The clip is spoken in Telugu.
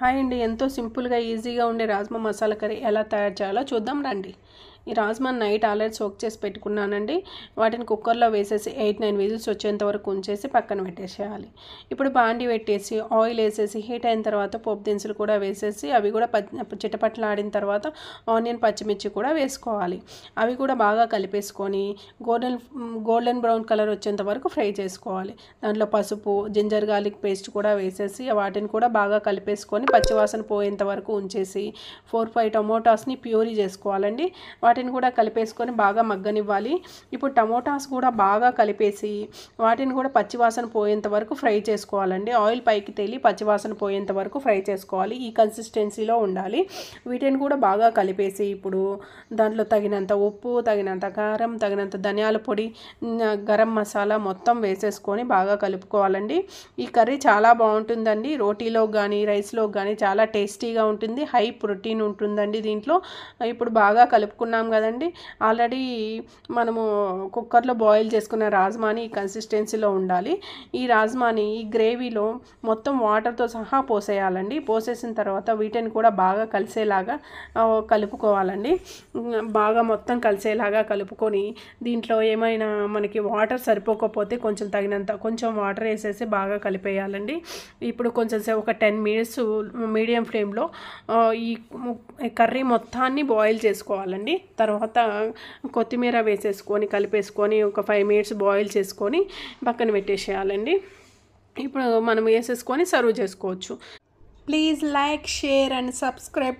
హాయ్ అండి, ఎంతో సింపుల్గా ఈజీగా ఉండే రాజ్మా మసాలా కర్రీ ఎలా తయారు చేయాలో చూద్దాం రండి. ఈ రాజ్మా నైట్ ఆల్రెడీ సోక్ చేసి పెట్టుకున్నానండి. వాటిని కుక్కర్లో వేసేసి 8-9 విజిల్స్ వచ్చేంత వరకు ఉంచేసి పక్కన పెట్టేసేయాలి. ఇప్పుడు బాండి పెట్టేసి ఆయిల్ వేసేసి హీట్ అయిన తర్వాత పోపు దినుసులు కూడా వేసేసి అవి కూడా చిటపట్లాడిన తర్వాత ఆనియన్ పచ్చిమిర్చి కూడా వేసుకోవాలి. అవి కూడా బాగా కలిపేసుకొని గోల్డెన్ బ్రౌన్ కలర్ వచ్చేంత వరకు ఫ్రై చేసుకోవాలి. దాంట్లో పసుపు, జింజర్ గార్లిక్ పేస్ట్ కూడా వేసేసి వాటిని కూడా బాగా కలిపేసుకొని పచ్చివాసన పోయేంత వరకు ఉంచేసి 4-5 టమోటాస్ని ప్యూరీ చేసుకోవాలండి. వాటిని కూడా కలిపేసుకొని బాగా మగ్గనివ్వాలి. ఇప్పుడు టమోటాస్ కూడా బాగా కలిపేసి వాటిని కూడా పచ్చివాసన పోయేంత వరకు ఫ్రై చేసుకోవాలండి. ఆయిల్ పైకి తేలి పచ్చివాసన పోయేంత వరకు ఫ్రై చేసుకోవాలి. ఈ కన్సిస్టెన్సీలో ఉండాలి. వీటిని కూడా బాగా కలిపేసి ఇప్పుడు దాంట్లో తగినంత ఉప్పు, తగినంత కారం, తగినంత ధనియాల పొడి, గరం మసాలా మొత్తం వేసేసుకొని బాగా కలుపుకోవాలండి. ఈ కర్రీ చాలా బాగుంటుందండి. రోటీలో కానీ రైస్లో కానీ చాలా టేస్టీగా ఉంటుంది. హై ప్రోటీన్ ఉంటుందండి దీంట్లో. ఇప్పుడు బాగా కలుపుకున్నాం కదండి. ఆల్రెడీ మనము కుక్కర్లో బాయిల్ చేసుకున్న రాజ్మాని ఈ కన్సిస్టెన్సీలో ఉండాలి. ఈ రాజ్మాని ఈ గ్రేవీలో మొత్తం వాటర్తో సహా పోసేయాలండి. పోసేసిన తర్వాత వీటిని కూడా బాగా కలిసేలాగా కలుపుకోవాలండి. బాగా మొత్తం కలిసేలాగా కలుపుకొని దీంట్లో ఏమైనా మనకి వాటర్ సరిపోకపోతే కొంచెం వాటర్ వేసేసి బాగా కలిపేయాలండి. ఇప్పుడు కొంచెం ఒక 10 మినిట్స్ మీడియం ఫ్లేమ్లో ఈ కర్రీ మొత్తాన్ని బాయిల్ చేసుకోవాలండి. తర్వాత కొత్తిమీర వేసేసుకొని కలిపేసుకొని ఒక 5 మినిట్స్ బాయిల్ చేసుకొని పక్కన పెట్టేసేయాలండి. ఇప్పుడు మనం వేసేసుకొని సర్వ్ చేసుకోవచ్చు. Please like, share and subscribe.